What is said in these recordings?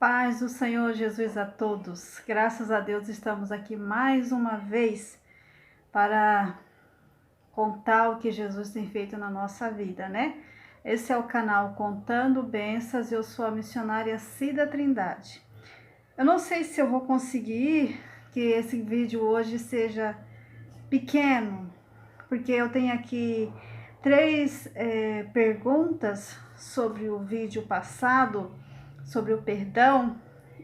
Paz do Senhor Jesus a todos. Graças a Deus estamos aqui mais uma vez para contar o que Jesus tem feito na nossa vida, né? Esse é o canal Contando Bênçãos e eu sou a missionária Cida Trindade. Eu não sei se eu vou conseguir que esse vídeo hoje seja pequeno, porque eu tenho aqui três perguntas sobre o vídeo passado, sobre o perdão,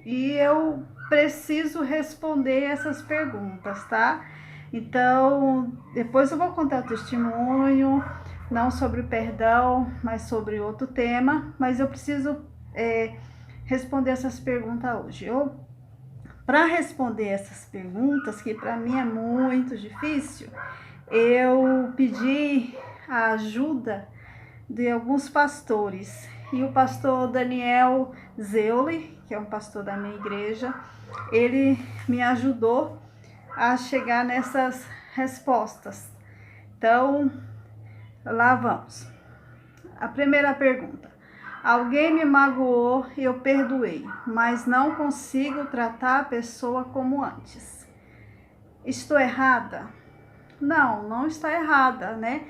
e eu preciso responder essas perguntas, tá? Então, depois eu vou contar o testemunho, não sobre o perdão, mas sobre outro tema, mas eu preciso responder essas perguntas hoje. Para responder essas perguntas, que para mim é muito difícil, eu pedi a ajuda de alguns pastores. E o pastor Daniel Zeuli, que é um pastor da minha igreja, ele me ajudou a chegar nessas respostas. Então, lá vamos. A primeira pergunta. Alguém me magoou e eu perdoei, mas não consigo tratar a pessoa como antes. Estou errada? Não, não está errada, né?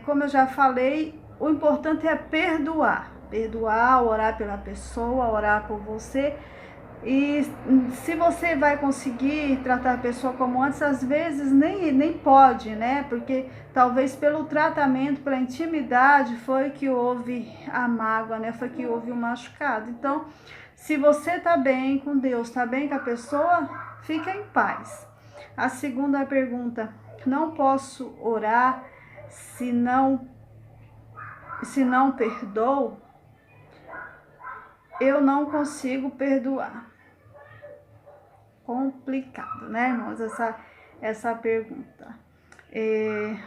Como eu já falei, o importante é perdoar. Perdoar, orar pela pessoa, orar por você. E se você vai conseguir tratar a pessoa como antes, às vezes nem pode, né? Porque talvez pelo tratamento, pela intimidade, foi que houve a mágoa, né? Foi que houve o machucado. Então, se você tá bem com Deus, tá bem com a pessoa, fica em paz. A segunda pergunta: não posso orar se não perdoo? Eu não consigo perdoar. Complicado, né, irmãos, essa pergunta.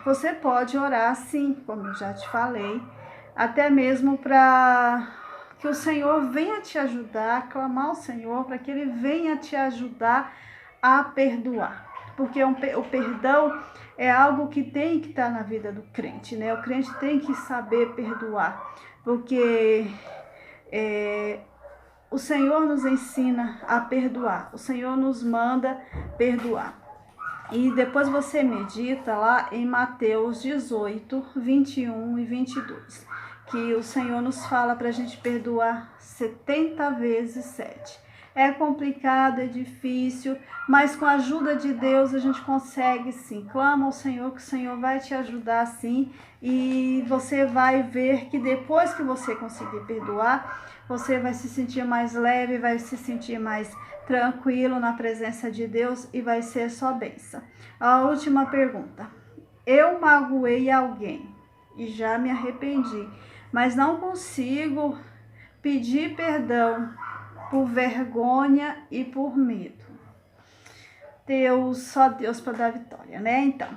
Você pode orar sim, como eu já te falei, até mesmo para que o Senhor venha te ajudar, clamar ao Senhor para que Ele venha te ajudar a perdoar. Porque o perdão é algo que tem que estar na vida do crente, né? O crente tem que saber perdoar, porque o Senhor nos ensina a perdoar, o Senhor nos manda perdoar. E depois você medita lá em Mateus 18, 21 e 22, que o Senhor nos fala para a gente perdoar 70 vezes 7. É complicado, é difícil, mas com a ajuda de Deus a gente consegue sim. Clama ao Senhor que o Senhor vai te ajudar sim, e você vai ver que depois que você conseguir perdoar, você vai se sentir mais leve, vai se sentir mais tranquilo na presença de Deus e vai ser só bênção. A última pergunta. Eu magoei alguém e já me arrependi, mas não consigo pedir perdão por vergonha e por medo. Só Deus para dar vitória, né? Então,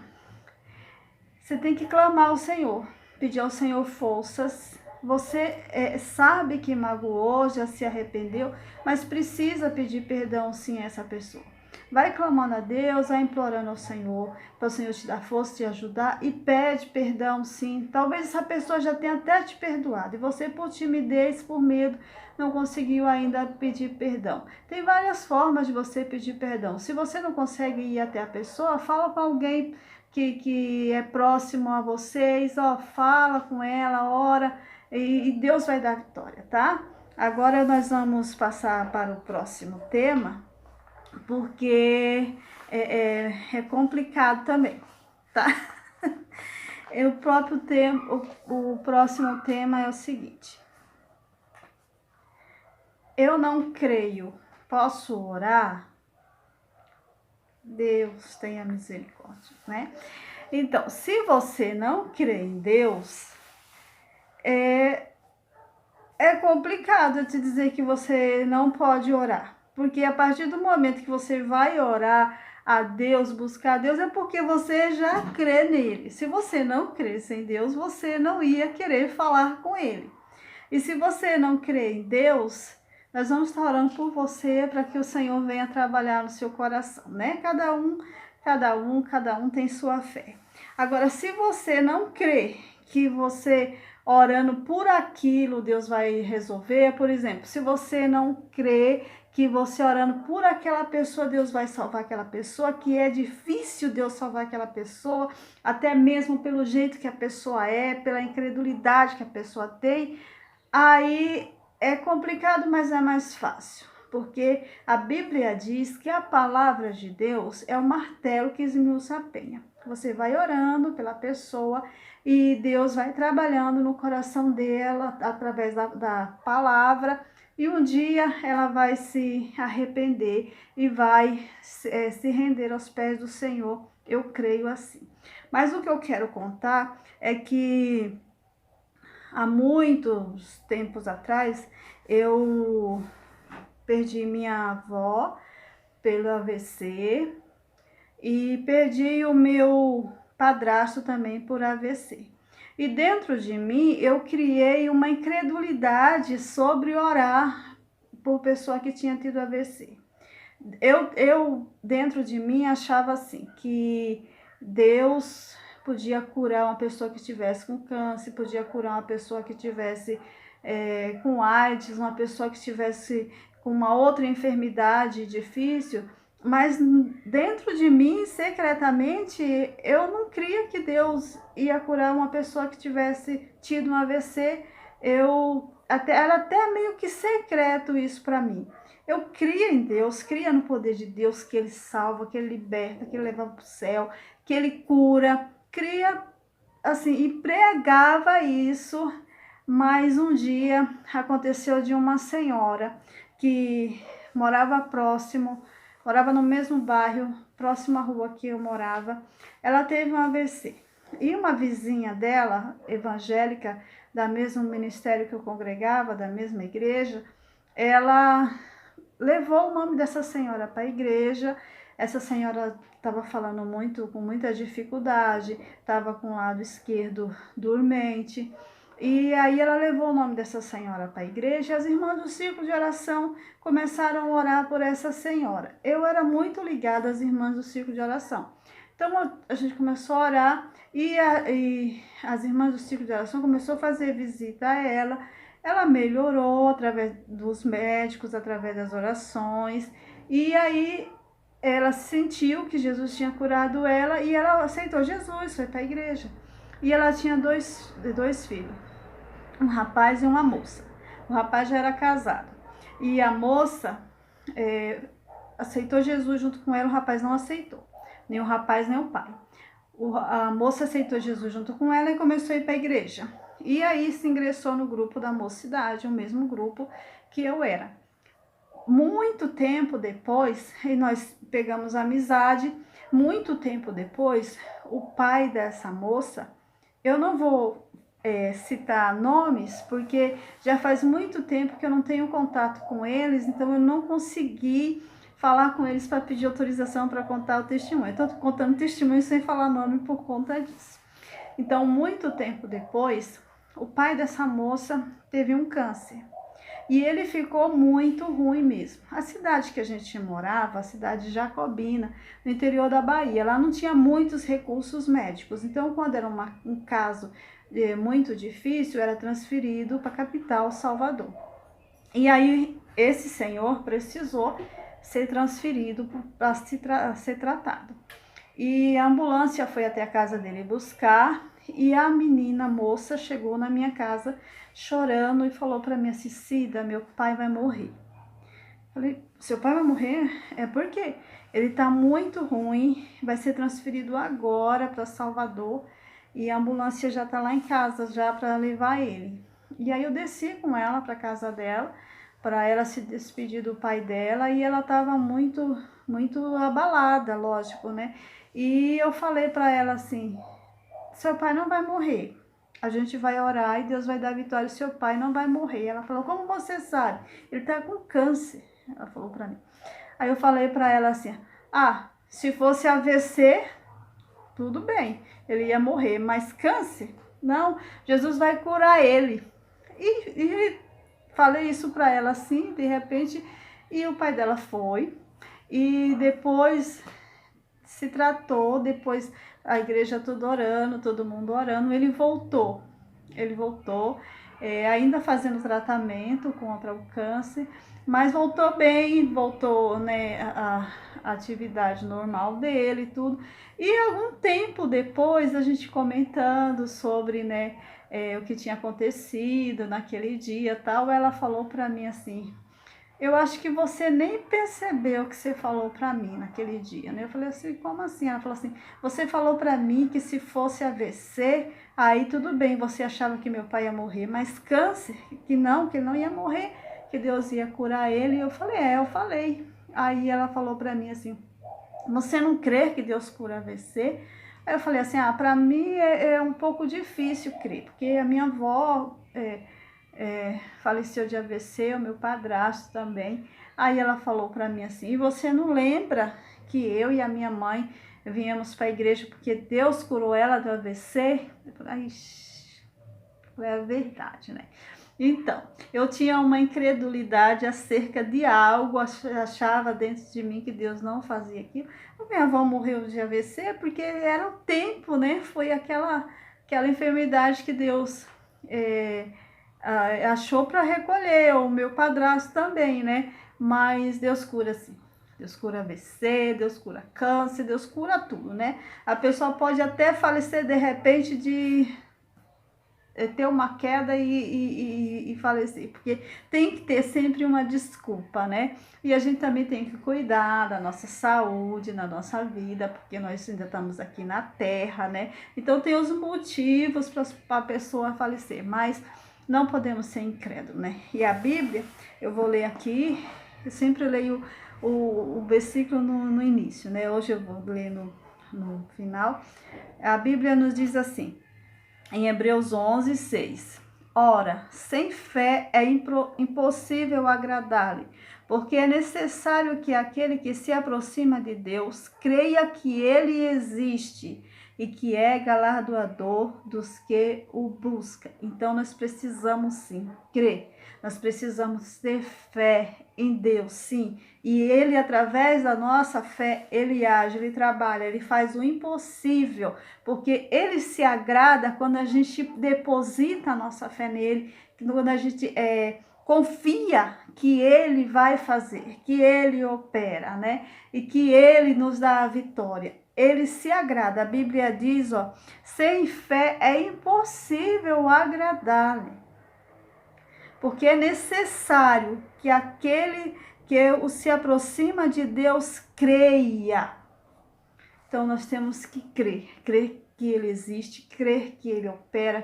você tem que clamar ao Senhor, pedir ao Senhor forças. Você sabe que magoou, já se arrependeu, mas precisa pedir perdão sim a essa pessoa. Vai clamando a Deus, vai implorando ao Senhor, para o Senhor te dar força, te ajudar, e pede perdão sim. Talvez essa pessoa já tenha até te perdoado, e você por timidez, por medo, não conseguiu ainda pedir perdão. Tem várias formas de você pedir perdão. Se você não consegue ir até a pessoa, fala com alguém que é próximo a vocês, fala com ela, ora, e Deus vai dar vitória, tá? Agora nós vamos passar para o próximo tema, porque é complicado também, tá? O próximo tema é o seguinte: eu não creio, posso orar? Deus tenha misericórdia, né? Então, se você não crê em Deus, é complicado eu te dizer que você não pode orar. Porque a partir do momento que você vai orar a Deus, buscar a Deus, é porque você já crê nele. Se você não cresce em Deus, você não ia querer falar com ele. E se você não crê em Deus, nós vamos estar orando por você para que o Senhor venha trabalhar no seu coração, né? Cada um tem sua fé. Agora, se você não crê que você orando por aquilo, Deus vai resolver. Por exemplo, se você não crê que você orando por aquela pessoa, Deus vai salvar aquela pessoa, que é difícil Deus salvar aquela pessoa, até mesmo pelo jeito que a pessoa é, pela incredulidade que a pessoa tem, aí é complicado, mas é mais fácil. Porque a Bíblia diz que a palavra de Deus é o martelo que esmiuça a penha. Você vai orando pela pessoa e Deus vai trabalhando no coração dela através da palavra, e um dia ela vai se arrepender e vai se render aos pés do Senhor. Eu creio assim. Mas o que eu quero contar é que há muitos tempos atrás eu perdi minha avó pelo AVC e perdi o meu padrasto também por AVC. E dentro de mim eu criei uma incredulidade sobre orar por pessoa que tinha tido AVC. Eu dentro de mim achava assim, que Deus podia curar uma pessoa que estivesse com câncer, podia curar uma pessoa que estivesse com AIDS, uma pessoa que estivesse com uma outra enfermidade difícil, mas dentro de mim, secretamente, eu não cria que Deus ia curar uma pessoa que tivesse tido um AVC. Era até meio que secreto isso para mim. Eu cria em Deus, cria no poder de Deus, que Ele salva, que Ele liberta, que Ele leva para o céu, que Ele cura, cria assim, e pregava isso. Mas um dia aconteceu de uma senhora que morava no mesmo bairro, próximo à rua que eu morava. Ela teve um AVC. E uma vizinha dela, evangélica, da mesmo ministério que eu congregava, da mesma igreja, ela levou o nome dessa senhora para a igreja. Essa senhora estava falando muito, com muita dificuldade, estava com o lado esquerdo dormente. E aí ela levou o nome dessa senhora para a igreja, e as irmãs do círculo de oração começaram a orar por essa senhora. Eu era muito ligada às irmãs do círculo de oração. Então a gente começou a orar e as irmãs do círculo de oração começaram a fazer visita a ela. Ela melhorou através dos médicos, através das orações, e aí ela sentiu que Jesus tinha curado ela e ela aceitou Jesus, foi para a igreja. E ela tinha dois filhos, um rapaz e uma moça. O rapaz já era casado e a moça aceitou Jesus junto com ela, o rapaz não aceitou, nem o rapaz nem o pai. A moça aceitou Jesus junto com ela e começou a ir para a igreja. E aí se ingressou no grupo da mocidade, o mesmo grupo que eu era. Muito tempo depois, e nós pegamos amizade, muito tempo depois, o pai dessa moça, eu não vou citar nomes, porque já faz muito tempo que eu não tenho contato com eles, então eu não consegui falar com eles para pedir autorização para contar o testemunho. Estou contando testemunho sem falar nome por conta disso. Então, muito tempo depois, o pai dessa moça teve um câncer. E ele ficou muito ruim mesmo. A cidade que a gente morava, a cidade de Jacobina, no interior da Bahia, lá não tinha muitos recursos médicos. Então, quando era um caso muito difícil, era transferido para a capital, Salvador. E aí, esse senhor precisou ser transferido para ser tratado. E a ambulância foi até a casa dele buscar, e a menina, a moça, chegou na minha casa chorando e falou para mim assim: Cida, meu pai vai morrer. Falei: seu pai vai morrer? É porque ele tá muito ruim, vai ser transferido agora para Salvador e a ambulância já tá lá em casa já para levar ele. E aí eu desci com ela para casa dela, para ela se despedir do pai dela, e ela tava muito abalada, lógico, né? E eu falei para ela assim: seu pai não vai morrer. A gente vai orar e Deus vai dar vitória. Seu pai não vai morrer. Ela falou: como você sabe? Ele tá com câncer. Ela falou para mim. Aí eu falei para ela assim: se fosse AVC, tudo bem, ele ia morrer. Mas câncer? Não, Jesus vai curar ele. E falei isso para ela assim, de repente, e o pai dela foi. E depois se tratou, depois a igreja toda orando, todo mundo orando, ele voltou. ele voltou, ainda fazendo tratamento contra o câncer, mas voltou bem, voltou, né, a atividade normal dele e tudo. E algum tempo depois, a gente comentando sobre, né, o que tinha acontecido naquele dia tal, ela falou para mim assim: eu acho que você nem percebeu o que você falou para mim naquele dia, né? Eu falei assim, como assim? Ela falou assim, você falou para mim que se fosse AVC, aí tudo bem, você achava que meu pai ia morrer, mas câncer, que ele não ia morrer, que Deus ia curar ele. E eu falei, eu falei. Aí ela falou para mim assim, você não crê que Deus cura AVC? Aí eu falei assim, para mim é um pouco difícil crer, porque a minha avó faleceu de AVC, o meu padrasto também. Aí ela falou para mim assim, e você não lembra que eu e a minha mãe viemos para a igreja porque Deus curou ela do AVC? Eu falei, é verdade, né? Então, eu tinha uma incredulidade acerca de algo, achava dentro de mim que Deus não fazia aquilo. A minha avó morreu de AVC porque era o tempo, né? Foi aquela enfermidade que Deus achou para recolher, o meu padrasto também, né? Mas Deus cura sim. Deus cura AVC, Deus cura câncer, Deus cura tudo, né? A pessoa pode até falecer de repente de ter uma queda e falecer, porque tem que ter sempre uma desculpa, né? E a gente também tem que cuidar da nossa saúde, na nossa vida, porque nós ainda estamos aqui na Terra, né? Então tem os motivos para a pessoa falecer, mas não podemos ser incrédulos, né? E a Bíblia, eu vou ler aqui, eu sempre leio o versículo no início, né? Hoje eu vou ler no final. A Bíblia nos diz assim, em Hebreus 11, 6. Ora, sem fé é impossível agradar-lhe, porque é necessário que aquele que se aproxima de Deus creia que ele existe e que é galardoador dos que o buscam. Então nós precisamos sim crer, nós precisamos ter fé em Deus, sim. E ele, através da nossa fé, ele age, ele trabalha, ele faz o impossível, porque ele se agrada quando a gente deposita a nossa fé nele, quando a gente confia que ele vai fazer, que ele opera, né? E que ele nos dá a vitória. Ele se agrada. A Bíblia diz, sem fé é impossível agradar-lhe, porque é necessário que aquele que se aproxima de Deus creia. Então nós temos que crer que ele existe, crer que ele opera,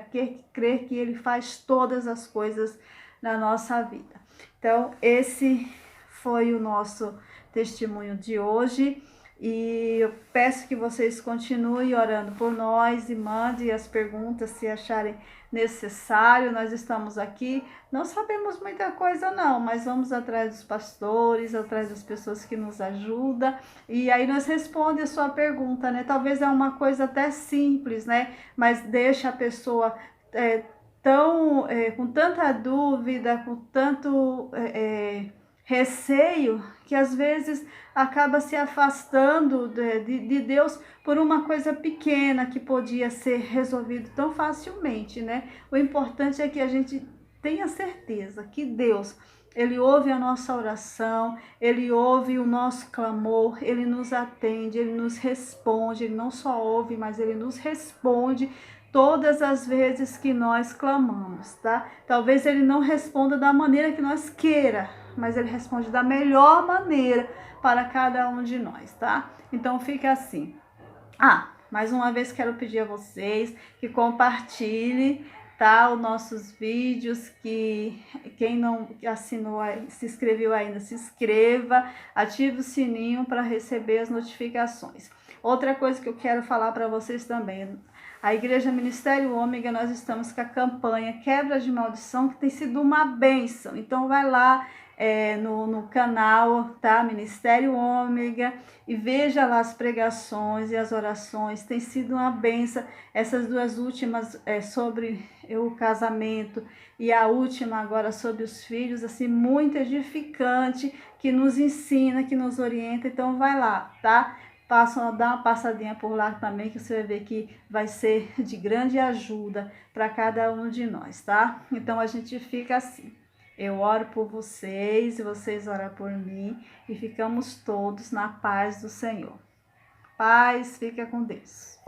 crer que ele faz todas as coisas na nossa vida. Então esse foi o nosso testemunho de hoje. E eu peço que vocês continuem orando por nós e mandem as perguntas se acharem necessário. Nós estamos aqui, não sabemos muita coisa não, mas vamos atrás dos pastores, atrás das pessoas que nos ajudam, e aí nós respondemos a sua pergunta, né? Talvez é uma coisa até simples, né? Mas deixa a pessoa com tanta dúvida, com tanto receio, que às vezes acaba se afastando de Deus por uma coisa pequena que podia ser resolvido tão facilmente, né? O importante é que a gente tenha certeza que Deus, ele ouve a nossa oração, ele ouve o nosso clamor, ele nos atende, ele nos responde, ele não só ouve, mas ele nos responde todas as vezes que nós clamamos, tá? Talvez ele não responda da maneira que nós queira, mas ele responde da melhor maneira para cada um de nós, tá? Então fica assim. Mais uma vez quero pedir a vocês que compartilhem, tá, os nossos vídeos, que quem não assinou, se inscreveu ainda, se inscreva, ative o sininho para receber as notificações. Outra coisa que eu quero falar para vocês também, a Igreja Ministério Ômega, nós estamos com a campanha Quebra de Maldição, que tem sido uma bênção. Então vai lá no canal, tá? Ministério Ômega, e veja lá as pregações e as orações. Tem sido uma bênção. Essas duas últimas sobre o casamento e a última agora sobre os filhos, assim, muito edificante, que nos ensina, que nos orienta. Então vai lá, tá? dá uma passadinha por lá também, que você vai ver que vai ser de grande ajuda para cada um de nós, tá? Então a gente fica assim. Eu oro por vocês, vocês oram por mim e ficamos todos na paz do Senhor. Paz, fica com Deus.